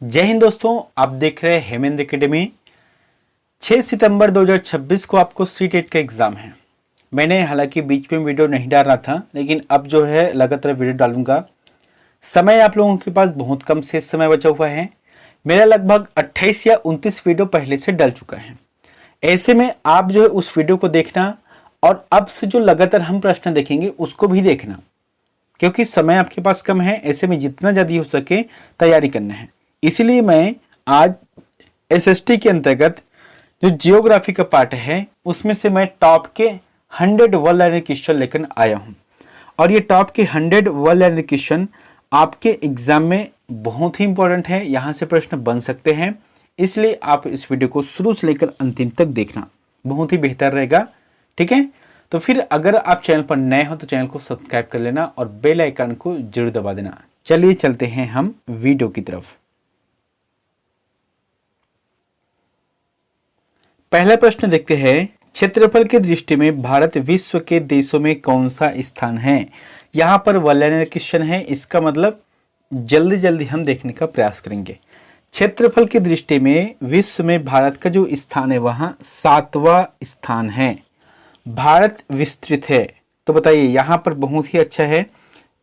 जय हिंद दोस्तों, आप देख रहे हैं हेमेंद्र एकेडमी। 6 सितंबर 2026 को आपको सीटेट का एग्जाम है। मैंने हालांकि बीच में वीडियो नहीं डाल रहा था, लेकिन अब जो है लगातार वीडियो डालूंगा। समय आप लोगों के पास बहुत कम शेष समय बचा हुआ है। मेरा लगभग 28 या 29 वीडियो पहले से डल चुका है। ऐसे में आप जो है उस वीडियो को देखना और अब से जो लगातार हम प्रश्न देखेंगे उसको भी देखना, क्योंकि समय आपके पास कम है। ऐसे में जितना जल्दी हो सके तैयारी करना है। इसीलिए मैं आज एसएसटी के अंतर्गत जो जियोग्राफी का पार्ट है उसमें से मैं टॉप के 100 वर्ल्ड लाइनर क्वेश्चन लेकर आया हूं। और ये टॉप के 100 वर्ल्ड लाइनर क्वेश्चन आपके एग्जाम में बहुत ही इंपॉर्टेंट है। यहां से प्रश्न बन सकते हैं, इसलिए आप इस वीडियो को शुरू से लेकर अंतिम तक देखना, बहुत ही बेहतर रहेगा। ठीक है, तो फिर अगर आप चैनल पर नए हो तो चैनल को सब्सक्राइब कर लेना और बेल आइकन को जरूर दबा देना। चलिए चलते हैं हम वीडियो की तरफ। पहला प्रश्न देखते हैं, क्षेत्रफल की दृष्टि में भारत विश्व के देशों में कौन सा स्थान है। यहां पर वर्ल्ड क्वेश्चन है, इसका मतलब जल्दी जल्दी हम देखने का प्रयास करेंगे। क्षेत्रफल की दृष्टि में विश्व में भारत का जो स्थान है वहां 7वां स्थान है। भारत विस्तृत है, तो बताइए यहां पर बहुत ही अच्छा है।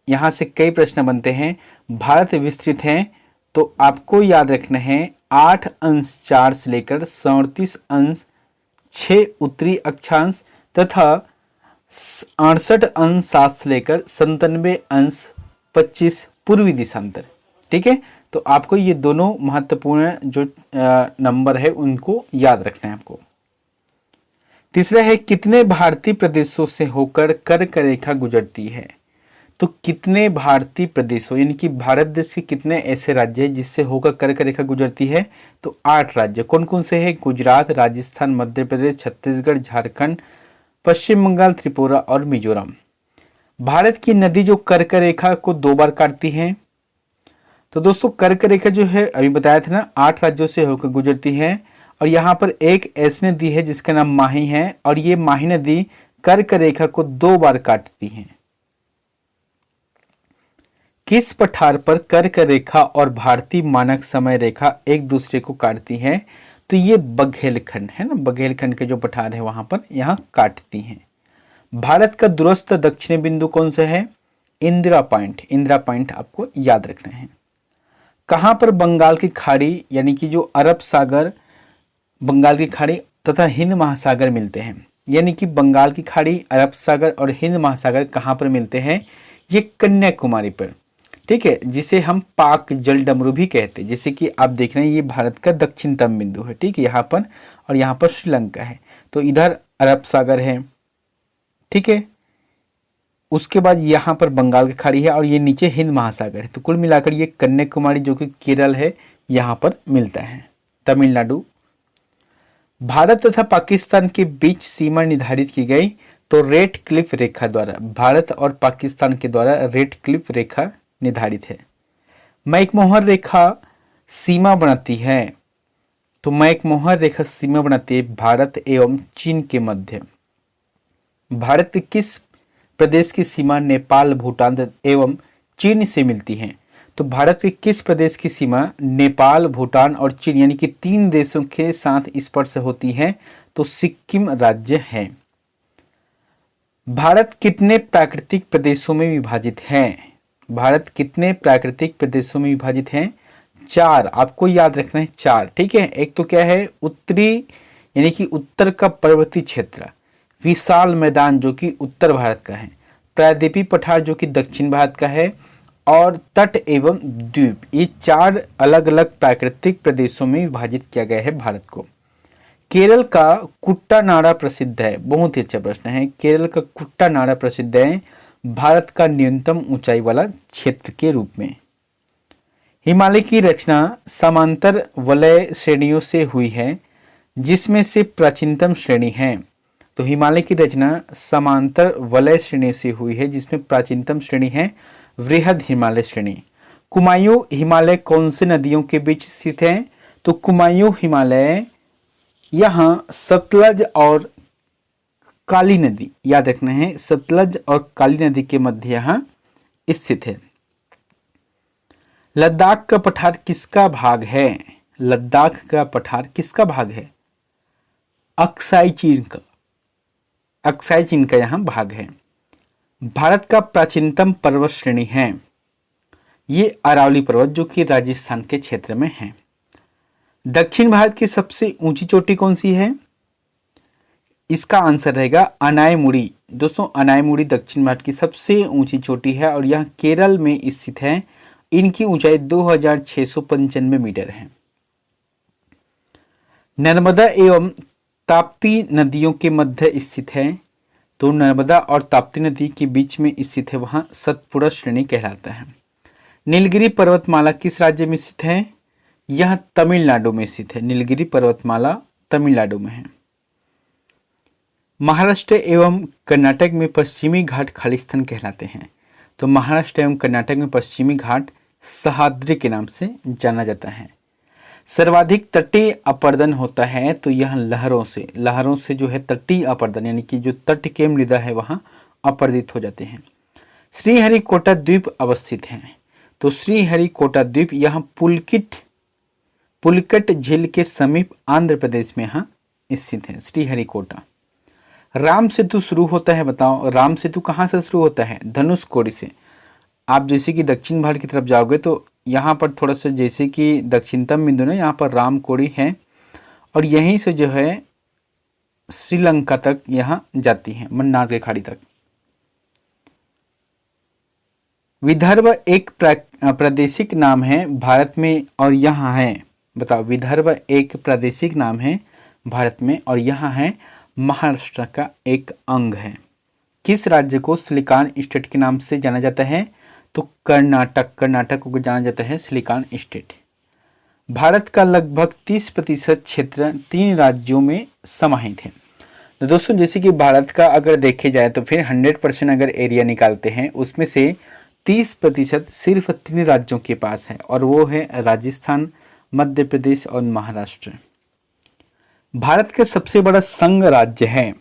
यहां से कई प्रश्न बनते हैं। भारत विस्तृत है तो आपको याद रखना है 8 अंश 4 से लेकर 37 अंश 6 उत्तरी अक्षांश तथा 68 अंश 7 से लेकर 97 अंश 25 पूर्वी दिशांतर। ठीक है, तो आपको ये दोनों महत्वपूर्ण जो नंबर है उनको याद रखना है आपको। तीसरा है, कितने भारतीय प्रदेशों से होकर कर्क रेखा गुजरती है। तो कितने भारतीय प्रदेशों यानी कि भारत देश के कितने ऐसे राज्य हैं जिससे होकर कर्क रेखा गुजरती है। तो 8 राज्य कौन कौन से हैं? गुजरात, राजस्थान, मध्य प्रदेश, छत्तीसगढ़, झारखंड, पश्चिम बंगाल, त्रिपुरा और मिजोरम। भारत की नदी जो कर्क रेखा को 2 बार काटती है। तो दोस्तों कर्क रेखा जो है अभी बताया था ना, 8 राज्यों से होकर गुजरती है। और यहाँ पर एक ऐसी नदी है जिसका नाम माही है, और ये माही नदी कर्क रेखा को 2 बार काटती है। किस पठार पर कर्क रेखा और भारतीय मानक समय रेखा एक दूसरे को काटती हैं? तो ये बघेलखंड है ना, बघेलखंड के जो पठार है वहां पर यहाँ काटती हैं। भारत का दूरस्थ दक्षिणी बिंदु कौन सा है? इंदिरा पॉइंट। इंदिरा पॉइंट आपको याद रखना है। कहां पर बंगाल की खाड़ी यानी कि जो अरब सागर, बंगाल की खाड़ी तथा हिंद महासागर मिलते हैं, यानी कि बंगाल की खाड़ी, अरब सागर और हिंद महासागर कहां पर मिलते हैं? ये कन्याकुमारी पर। ठीक है, जिसे हम पाक जल डमरू भी कहते हैं। जैसे कि आप देख रहे हैं ये भारत का दक्षिणतम बिंदु है। ठीक है, यहाँ पर और यहाँ पर श्रीलंका है, तो इधर अरब सागर है। ठीक है, उसके बाद यहाँ पर बंगाल की खाड़ी है और ये नीचे हिंद महासागर है। तो कुल मिलाकर ये कन्याकुमारी जो कि केरल है यहाँ पर मिलता है, तमिलनाडु। भारत तथा पाकिस्तान के बीच सीमा निर्धारित की गई तो रेड क्लिफ रेखा द्वारा। भारत और पाकिस्तान के द्वारा रेड क्लिफ रेखा निर्धारित है। मैकमोहर रेखा सीमा बनाती है। तो मैकमोहर रेखा सीमा बनाती है भारत एवं चीन के मध्य। भारत के किस प्रदेश की सीमा नेपाल, भूटान एवं चीन से मिलती है? तो भारत के किस प्रदेश की सीमा नेपाल, भूटान और चीन यानी कि 3 देशों के साथ स्पर्श होती है? तो सिक्किम राज्य है। भारत कितने प्राकृतिक प्रदेशों में विभाजित है? भारत कितने प्राकृतिक प्रदेशों में विभाजित है? 4, आपको याद रखना है 4। ठीक है, एक तो क्या है उत्तरी यानी कि उत्तर का पर्वतीय क्षेत्र, विशाल मैदान जो कि उत्तर भारत का है, प्रायद्वीपीय पठार जो कि दक्षिण भारत का है, और तट एवं द्वीप। ये 4 अलग अलग प्राकृतिक प्रदेशों में विभाजित किया गया है भारत को। केरल का कुट्टानाडा प्रसिद्ध है। बहुत ही अच्छा प्रश्न है। केरल का कुट्टानाडा प्रसिद्ध है भारत का न्यूनतम ऊंचाई वाला क्षेत्र के रूप में। हिमालय की रचना समांतर वलय श्रेणियों से हुई है, जिसमें से प्राचीनतम श्रेणी है। तो हिमालय की रचना समांतर वलय श्रेणी से हुई है, जिसमें प्राचीनतम श्रेणी है वृहद हिमालय श्रेणी। कुमायूं हिमालय कौन सी नदियों के बीच स्थित है? तो कुमायूं हिमालय यहाँ सतलज और काली नदी, याद रखना है सतलज और काली नदी के मध्य यहाँ स्थित है। लद्दाख का पठार किसका भाग है? लद्दाख का पठार किसका भाग है? अक्साई चीन का, अक्साई चीन का यहां भाग है। भारत का प्राचीनतम पर्वत श्रेणी है, ये अरावली पर्वत जो कि राजस्थान के क्षेत्र में है। दक्षिण भारत की सबसे ऊंची चोटी कौन सी है? इसका आंसर रहेगा अनायमुड़ी। दोस्तों अनायमुड़ी दक्षिण भारत की सबसे ऊंची चोटी है और यह केरल में स्थित है। इनकी ऊंचाई 2695 मीटर है। नर्मदा एवं ताप्ती नदियों के मध्य स्थित है, तो नर्मदा और ताप्ती नदी के बीच में स्थित है, वहां सतपुड़ा श्रेणी कहलाता है। नीलगिरी पर्वतमाला किस राज्य में स्थित है? यह तमिलनाडु में स्थित है। नीलगिरी पर्वतमाला तमिलनाडु में है। महाराष्ट्र एवं कर्नाटक में पश्चिमी घाट खालिस्तान कहलाते हैं, तो महाराष्ट्र एवं कर्नाटक में पश्चिमी घाट सह्याद्री के नाम से जाना जाता है। सर्वाधिक तटीय अपरदन होता है, तो यह लहरों से जो है तटीय अपरदन, यानी कि जो तट के मृदा है वहां अपरदित हो जाते हैं। श्रीहरिकोटा द्वीप अवस्थित है, तो श्रीहरिकोटा द्वीप यह पुलकट झील के समीप आंध्र प्रदेश में यहाँ स्थित है श्रीहरिकोटा। राम सेतु शुरू होता है, बताओ राम सेतु कहाँ से शुरू होता है? धनुषकोडी से। आप जैसे कि दक्षिण भारत की तरफ जाओगे तो यहाँ पर थोड़ा सा जैसे कि दक्षिणतम बिंदु ना, यहाँ पर रामकोड़ी है और यहीं से जो है श्रीलंका तक यहाँ जाती है, मन्नार की खाड़ी तक। विदर्भ एक प्रादेशिक नाम है भारत में और यहाँ है, बताओ विदर्भ एक प्रादेशिक नाम है भारत में और यहाँ है महाराष्ट्र का एक अंग है। किस राज्य को सिलिकॉन स्टेट के नाम से जाना जाता है? तो कर्नाटक को जाना जाता है सिलिकॉन स्टेट। भारत का लगभग 30% क्षेत्र 3 राज्यों में समाहित है। तो दोस्तों जैसे कि भारत का अगर देखे जाए तो फिर 100% अगर एरिया निकालते हैं उसमें से 30% सिर्फ 3 राज्यों के पास है और वो है राजस्थान, मध्य प्रदेश और महाराष्ट्र। भारत का सबसे बड़ा संघ राज्य है,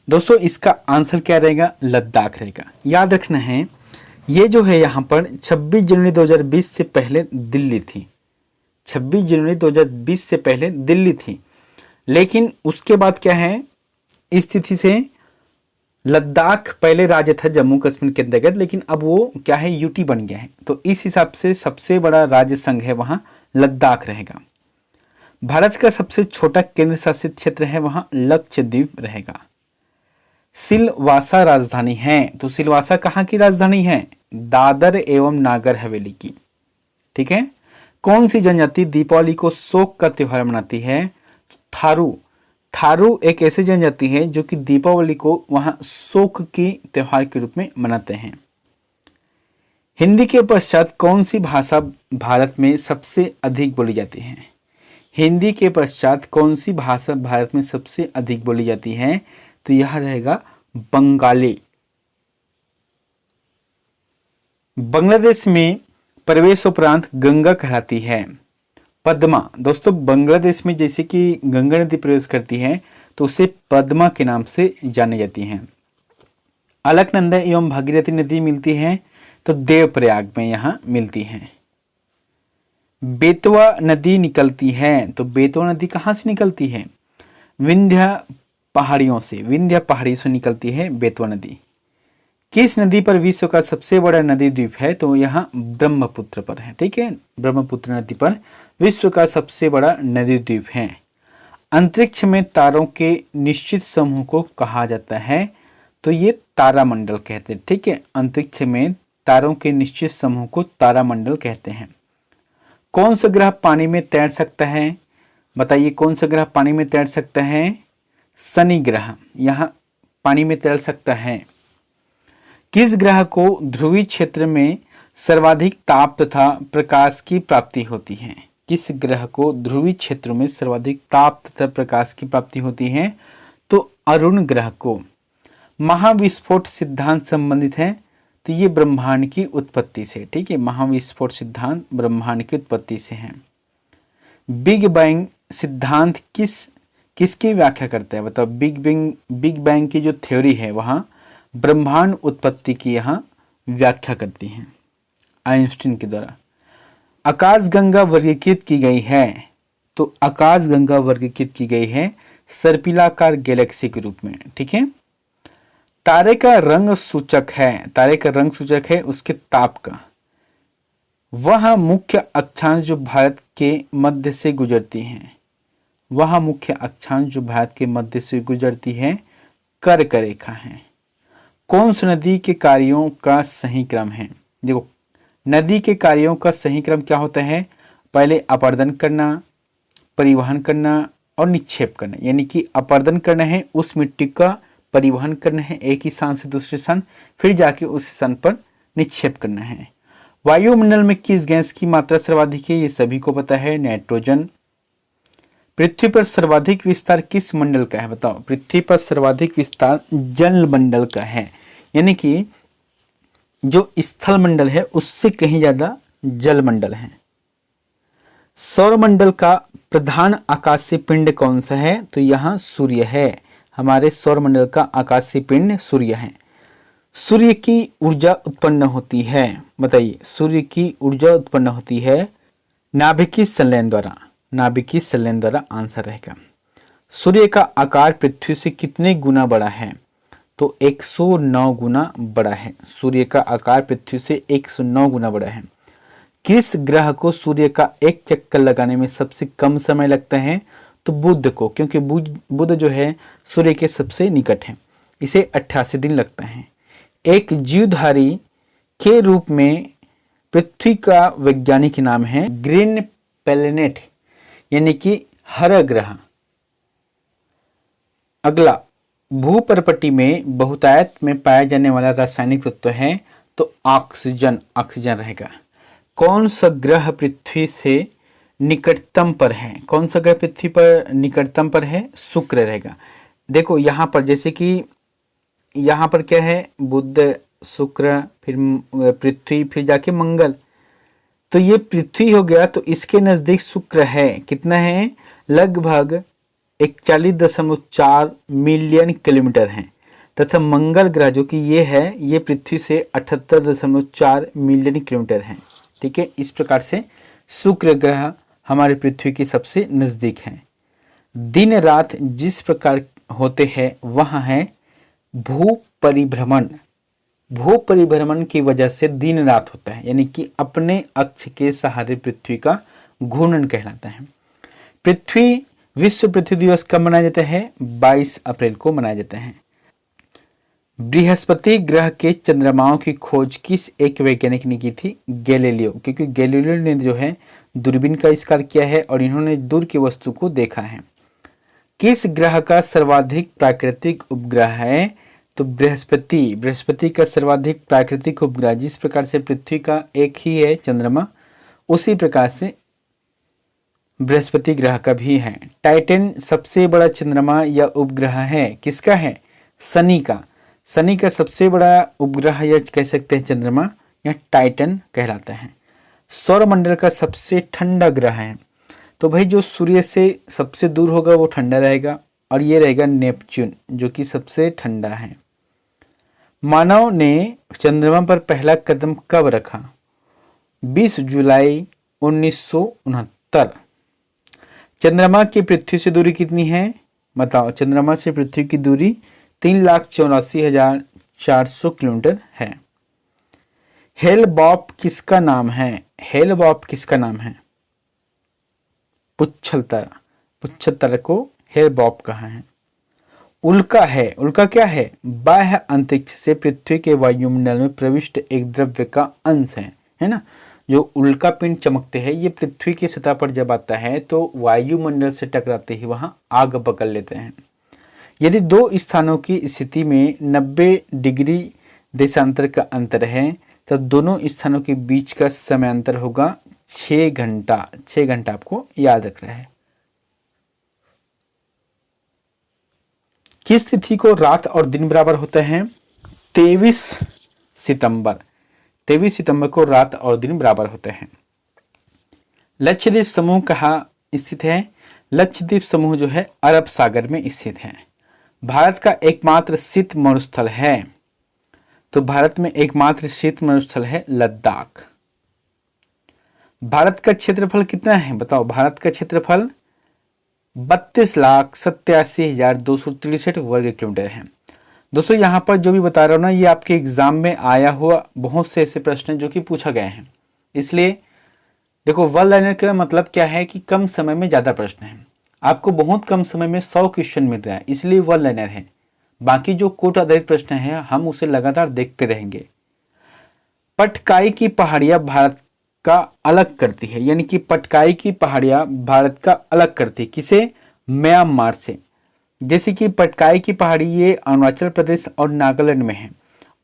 दोस्तों इसका आंसर क्या रहेगा? लद्दाख रहेगा। याद रखना है ये जो है यहाँ पर 26 जनवरी 2020 से पहले दिल्ली थी, 26 जनवरी 2020 से पहले दिल्ली थी, लेकिन उसके बाद क्या है स्थिति से लद्दाख पहले राज्य था जम्मू कश्मीर के अंतर्गत, लेकिन अब वो क्या है यूटी बन गया है। तो इस हिसाब से सबसे बड़ा राज्य संघ है वहां लद्दाख रहेगा। भारत का सबसे छोटा केंद्र शासित क्षेत्र है वहां लक्षद्वीप रहेगा। सिलवासा राजधानी है, तो सिलवासा कहाँ की राजधानी है? दादर एवं नागर हवेली की। ठीक है। कौन सी जनजाति दीपावली को शोक का त्योहार मनाती है? थारू एक ऐसी जनजाति है जो कि दीपावली को वहां शोक के त्योहार के रूप में मनाते हैं। हिंदी के पश्चात कौन सी भाषा भारत में सबसे अधिक बोली जाती है? हिंदी के पश्चात कौन सी भाषा भारत में सबसे अधिक बोली जाती है? तो यह रहेगा बंगाली। बांग्लादेश में प्रवेश उपरांत गंगा कहलाती है पद्मा। दोस्तों बांग्लादेश में जैसे कि गंगा नदी प्रवेश करती है तो उसे पद्मा के नाम से जानी जाती है। अलकनंदा एवं भागीरथी नदी मिलती है तो देवप्रयाग में यहाँ मिलती है। बेतवा नदी निकलती है, तो बेतवा नदी कहाँ से निकलती है? विंध्य पहाड़ियों से निकलती है बेतवा नदी। किस नदी पर विश्व का सबसे बड़ा नदी द्वीप है? तो यहाँ ब्रह्मपुत्र पर है। ठीक है, ब्रह्मपुत्र नदी पर विश्व का सबसे बड़ा नदी द्वीप है। अंतरिक्ष में तारों के निश्चित समूह को कहा जाता है, तो ये तारामंडल कहते हैं। ठीक है, अंतरिक्ष में तारों के निश्चित समूह को तारामंडल कहते हैं। कौन सा ग्रह पानी में तैर सकता है? बताइए कौन सा ग्रह पानी में तैर सकता है? शनि ग्रह यहाँ पानी में तैर सकता है। किस ग्रह को ध्रुवीय क्षेत्र में सर्वाधिक ताप तथा प्रकाश की प्राप्ति होती है? किस ग्रह को ध्रुवीय क्षेत्र में सर्वाधिक ताप तथा प्रकाश की प्राप्ति होती है? तो अरुण ग्रह को। महाविस्फोट सिद्धांत संबंधित है, तो ये ब्रह्मांड की उत्पत्ति से। ठीक है, महाविस्फोट सिद्धांत ब्रह्मांड की उत्पत्ति से है। बिग बैंग सिद्धांत किसकी व्याख्या करता है? बताओ बिग बैंग की जो थ्योरी है वहां ब्रह्मांड उत्पत्ति की यहाँ व्याख्या करती हैं आइंस्टीन के द्वारा। आकाशगंगा वर्गीकृत की गई है, तो आकाशगंगा वर्गीकृत की गई है सर्पिलाकार गैलेक्सी के रूप में। ठीक है। तारे का रंग सूचक है, तारे का रंग सूचक है उसके ताप का। वह मुख्य अक्षांश जो भारत के मध्य से गुजरती हैं, वह मुख्य अक्षांश जो भारत के मध्य से गुजरती है कर्क रेखा है। कौन सी नदी के कार्यों का सही क्रम है? देखो, नदी के कार्यों का सही क्रम क्या होता है? पहले अपर्दन करना, परिवहन करना और निक्षेप करना। यानी कि अपर्दन करना है, उस मिट्टी का परिवहन करना है एक ही स्थान से दूसरे स्थान, फिर जाके उस स्थान पर निक्षेप करना है। वायुमंडल में किस गैस की मात्रा सर्वाधिक है? ये सभी को पता है, नाइट्रोजन। पृथ्वी पर सर्वाधिक विस्तार किस मंडल का है? बताओ। पृथ्वी पर सर्वाधिक विस्तार जल मंडल का है, यानी कि जो स्थल मंडल है उससे कहीं ज्यादा जल मंडल है। सौर मंडल का प्रधान आकाशीय पिंड कौन सा है? तो यहाँ सूर्य है। हमारे सौर मंडल का आकाशीय पिंड सूर्य है। सूर्य की ऊर्जा उत्पन्न होती है, बताइए। सूर्य की ऊर्जा उत्पन्न होती है नाभिकीय संलयन द्वारा, नाभिकीय संलयन द्वारा आंसर रहेगा। सूर्य का आकार पृथ्वी से कितने गुना बड़ा है? तो 109 गुना बड़ा है। सूर्य का आकार पृथ्वी से 109 गुना बड़ा है। किस ग्रह को सूर्य का एक चक्कर लगाने में सबसे कम समय लगता है? तो बुध को, क्योंकि बुध जो है सूर्य के सबसे निकट है, इसे 88 दिन लगता है। एक जीवधारी के रूप में पृथ्वी का वैज्ञानिक नाम है ग्रीन प्लैनेट, यानी कि हरा ग्रह। अगला, भूपर्पटी में बहुतायत में पाया जाने वाला रासायनिक तत्व है, तो ऑक्सीजन, ऑक्सीजन रहेगा। कौन सा ग्रह पृथ्वी से निकटतम पर है? कौन सा ग्रह पृथ्वी पर निकटतम पर है? शुक्र रहेगा। देखो यहाँ पर, जैसे कि यहाँ पर क्या है, बुध, शुक्र, फिर पृथ्वी, फिर जाके मंगल, तो ये पृथ्वी हो गया, तो इसके नजदीक शुक्र है। कितना है? लगभग 41.4 मिलियन किलोमीटर है। तथा मंगल ग्रह जो कि ये है, ये पृथ्वी से 78.4 मिलियन किलोमीटर है। ठीक है। इस प्रकार से शुक्र ग्रह हमारे पृथ्वी के सबसे नजदीक है। दिन रात जिस प्रकार होते हैं वह है भू परिभ्रमण। भू परिभ्रमण की वजह से दिन रात होता है, यानी कि अपने अक्ष के सहारे पृथ्वी का घूर्णन कहलाता है। पृथ्वी विश्व पृथ्वी दिवस कब मनाया जाता है? 22 अप्रैल को मनाया जाता है। बृहस्पति ग्रह के चंद्रमाओं की खोज किस एक वैज्ञानिक ने की थी? गैलीलियो, क्योंकि गैलीलियो ने जो है दूरबीन का आविष्कार किया है और इन्होंने दूर की वस्तु को देखा है। किस ग्रह का सर्वाधिक प्राकृतिक उपग्रह है? तो बृहस्पति। बृहस्पति का सर्वाधिक प्राकृतिक उपग्रह, जिस प्रकार से पृथ्वी का एक ही है चंद्रमा, उसी प्रकार से बृहस्पति ग्रह का भी है। टाइटन सबसे बड़ा चंद्रमा या उपग्रह है, किसका है? शनि का। शनि का सबसे बड़ा उपग्रह या कह सकते हैं चंद्रमा, या टाइटन कहलाता है। सौर मंडल का सबसे ठंडा ग्रह है, तो भाई जो सूर्य से सबसे दूर होगा वो ठंडा रहेगा, और ये रहेगा नेपच्यून जो कि सबसे ठंडा है। मानव ने चंद्रमा पर पहला कदम कब रखा? 20 जुलाई 1969। चंद्रमा की पृथ्वी से दूरी कितनी है? बताओ। चंद्रमा से पृथ्वी की दूरी 3,84,400 किलोमीटर है। हेल-बॉप किसका नाम है? हेल-बॉप किसका नाम है? पुच्छल तारा। पुच्छल तारा को हेल-बॉप कहा है। उल्का है। उल्का क्या है? बाह्य अंतरिक्ष से पृथ्वी के वायुमंडल में प्रविष्ट एक द्रव्य का अंश है ना। जो उल्का पिंड चमकते हैं, ये पृथ्वी की सतह पर जब आता है तो वायुमंडल से टकराते ही वहां आग पकड़ लेते हैं। यदि दो स्थानों की स्थिति में 90 डिग्री देशांतर का अंतर है, तो दोनों स्थानों के बीच का समय अंतर होगा 6 घंटा। 6 घंटा आपको याद रखना है। किस तिथि को रात और दिन बराबर होता है? 23 सितंबर। 23 सितंबर को रात और दिन बराबर होते हैं। लक्षद्वीप समूह कहाँ स्थित है? लक्षद्वीप समूह जो है अरब सागर में स्थित है। भारत का एकमात्र शीत मरुस्थल है, तो भारत में एकमात्र शीत मरुस्थल है लद्दाख। भारत का क्षेत्रफल कितना है बताओ? भारत का क्षेत्रफल 32,87,263 वर्ग किलोमीटर है। दोस्तों यहाँ पर जो भी बता रहा हूँ ना, ये आपके एग्जाम में आया हुआ बहुत से ऐसे प्रश्न हैं जो कि पूछा गए हैं। इसलिए देखो, वन लाइनर का मतलब क्या है कि कम समय में ज़्यादा प्रश्न है। आपको बहुत कम समय में 100 क्वेश्चन मिल रहा है, इसलिए वन लाइनर है। बाकी जो कोट आधारित प्रश्न हैं हम उसे लगातार देखते रहेंगे। पटकाई की पहाड़ियाँ भारत का अलग करती है, यानी कि पटकाई की पहाड़ियाँ भारत का अलग करती है किसे? म्यांमार से। जैसे कि पटकाई की पहाड़ी ये अरुणाचल प्रदेश और नागालैंड में है,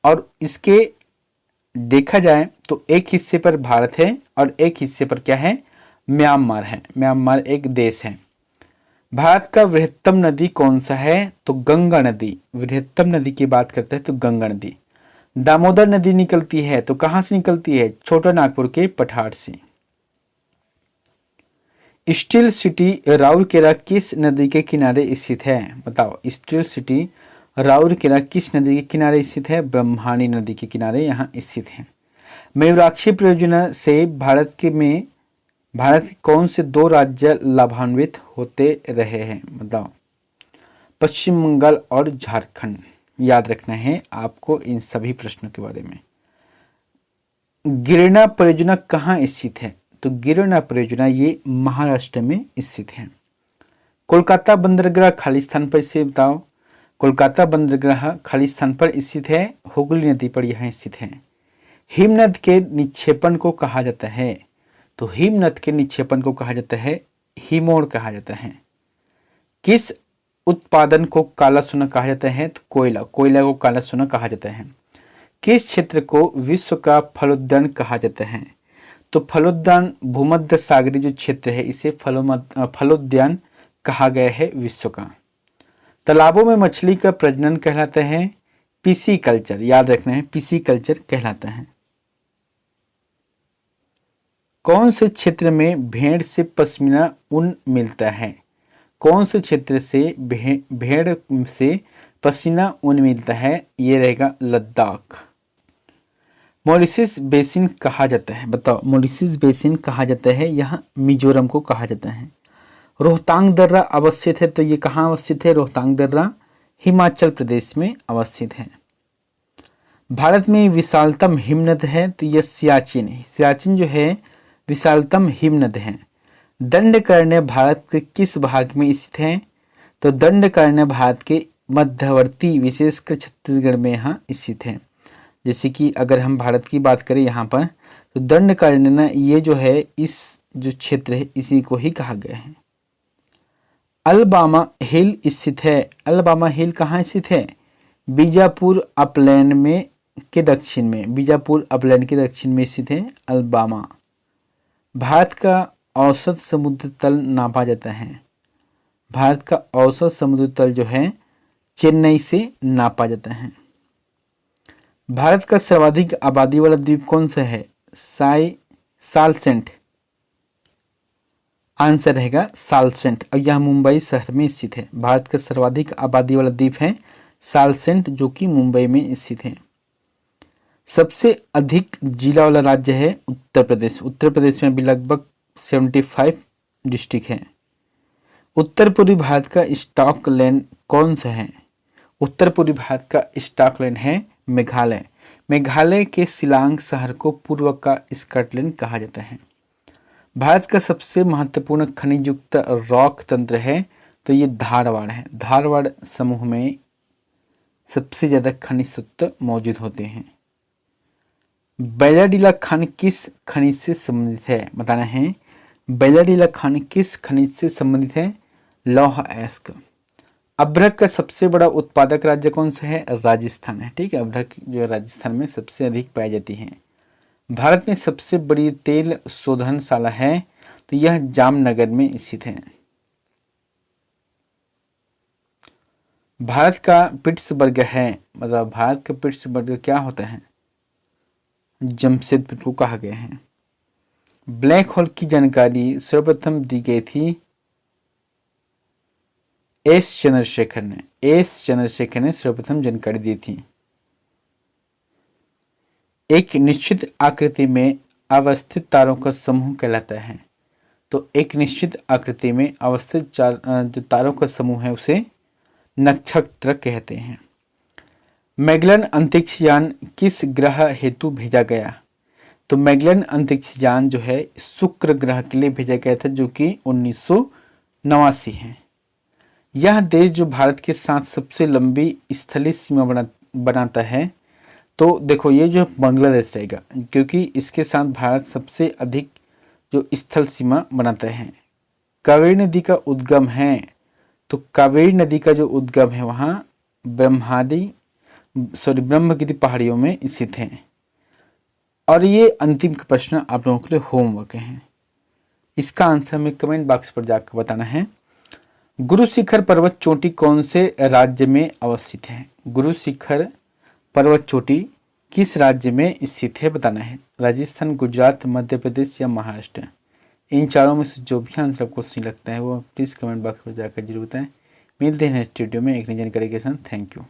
और इसके देखा जाए तो एक हिस्से पर भारत है और एक हिस्से पर क्या है? म्यांमार है। म्यांमार एक देश है। भारत का वृहत्तम नदी कौन सा है? तो गंगा नदी। वृहत्तम नदी की बात करते हैं तो गंगा नदी। दामोदर नदी निकलती है तो कहां से निकलती है? छोटा नागपुर के पठार से। स्टील सिटी राउरकेला किस नदी के किनारे स्थित है? बताओ, स्टील सिटी राउरकेला किस नदी के किनारे स्थित है? ब्रह्मणी नदी के किनारे यहाँ स्थित है। मयूराक्षी परियोजना से भारत के कौन से 2 राज्य लाभान्वित होते रहे हैं? बताओ, पश्चिम बंगाल और झारखंड। याद रखना है आपको इन सभी प्रश्नों के बारे में। गिरना परियोजना कहाँ स्थित है? तो गिरना परियोजना ये महाराष्ट्र में स्थित है। कोलकाता बंदरगाह खाली स्थान पर स्थित बताओ। कोलकाता बंदरगाह खाली स्थान पर स्थित है, हुगली नदी पर यह स्थित है। हिमनद के निक्षेपण को कहा जाता है? तो हिमनद के निक्षेपण को कहा जाता है हिमोड़ कहा जाता है। किस उत्पादन को काला सोना कहा जाता है? तो कोयला। कोयला को काला सोना कहा जाता है। किस क्षेत्र को विश्व का फलोद्यान कहा जाता है? तो फलोद्यान भूमध्य सागरीय जो क्षेत्र है इसे फलोद्यान कहा गया है विश्व का। तालाबों में मछली का प्रजनन कहलाता है पीसी कल्चर। याद रखना है, पीसी कल्चर कहलाता है। कौन से क्षेत्र में भेड़ से पश्मीना ऊन मिलता है? कौन से क्षेत्र से भेड़ से पश्मीना ऊन मिलता है? ये रहेगा लद्दाख। मॉरिशस बेसिन कहा जाता है? बताओ, मॉरिशस बेसिन कहा जाता है यहाँ मिजोरम को कहा जाता है। रोहतांग दर्रा अवस्थित है, तो ये कहाँ अवस्थित है? रोहतांग दर्रा हिमाचल प्रदेश में अवस्थित है। भारत में विशालतम हिमनद है, तो यह सियाचिन है। सियाचिन जो है विशालतम हिमनद है। दंडकारण्य भारत के किस भाग में स्थित है? तो दंडकारण्य भारत के मध्यवर्ती विशेषकर छत्तीसगढ़ में यहाँ स्थित है। जैसे कि अगर हम भारत की बात करें यहाँ पर, तो दंडकारण्य ना ये जो है इस जो क्षेत्र है इसी को ही कहा गया है। अलबामा हिल स्थित है। अलबामा हिल कहाँ स्थित है? बीजापुर अपलैंड में के दक्षिण में। बीजापुर अपलैंड के दक्षिण में स्थित है अलबामा। भारत का औसत समुद्र तल नापा जाता है। भारत का औसत समुद्र तल जो है चेन्नई से नापा जाता है। भारत का सर्वाधिक आबादी वाला द्वीप कौन सा है? सालसेंट। आंसर रहेगा सालसेंट, और यह मुंबई शहर में स्थित है। भारत का सर्वाधिक आबादी वाला द्वीप है सालसेंट, जो कि मुंबई में स्थित है। सबसे अधिक जिला वाला राज्य है उत्तर प्रदेश। उत्तर प्रदेश में भी लगभग 75 डिस्ट्रिक्ट हैं। उत्तर पूर्वी भारत का स्कॉटलैंड कौन सा है? उत्तर पूर्वी भारत का स्कॉटलैंड है मेघालय। मेघालय के शिलांग शहर को पूर्व का स्कॉटलैंड कहा जाता है। भारत का सबसे महत्वपूर्ण खनिज युक्त रॉक तंत्र है, तो ये धारवाड़ है। धारवाड़ समूह में सबसे ज्यादा खनिज तत्व मौजूद होते हैं। बैलाडीला खनिज किस खनिज से संबंधित है? बताना है बैलाडीला खनिज किस खनिज से संबंधित है? लौह अयस्क। अभ्रक का सबसे बड़ा उत्पादक राज्य कौन सा है? राजस्थान है। ठीक है, अभ्रक जो राजस्थान में सबसे अधिक पाई जाती है। भारत में सबसे बड़ी तेल शोधनशाला है, तो यह जामनगर में स्थित है। भारत का पिट्सबर्ग है, मतलब भारत का पिट्सबर्ग क्या होता है? जमशेदपुर को कहा गया है। ब्लैक होल की जानकारी सर्वप्रथम दी गई थी एस चंद्रशेखर ने सर्वप्रथम जानकारी दी थी। एक निश्चित आकृति में अवस्थित तारों का समूह कहलाता है। तो एक निश्चित आकृति में अवस्थित जो तारों का समूह है उसे नक्षत्र कहते हैं। मैगलन अंतरिक्ष यान किस ग्रह हेतु भेजा गया? तो मैगलन अंतरिक्ष यान जो है शुक्र ग्रह के लिए भेजा गया था, जो कि 1989 है। यह देश जो भारत के साथ सबसे लंबी स्थलीय सीमा बनाता है, तो देखो ये जो बांग्लादेश रहेगा, क्योंकि इसके साथ भारत सबसे अधिक जो स्थल सीमा बनाता है। कावेरी नदी का उद्गम है, तो कावेरी नदी का जो उद्गम है वहाँ ब्रह्मगिरी पहाड़ियों में स्थित है। और ये अंतिम प्रश्न आप लोगों के लिए होमवर्क है, इसका आंसर में कमेंट बॉक्स पर जाकर बताना है। गुरु शिखर पर्वत चोटी कौन से राज्य में अवस्थित है? गुरु शिखर पर्वत चोटी किस राज्य में स्थित है बताना है। राजस्थान, गुजरात, मध्य प्रदेश या महाराष्ट्र? इन चारों में से जो भी आंसर आपको सही लगता है वो प्लीज़ कमेंट बॉक्स पर जाकर जरूर बताएं। मिलते हैं नेक्स्ट वीडियो में एक नई जानकारी के साथ। Thank you.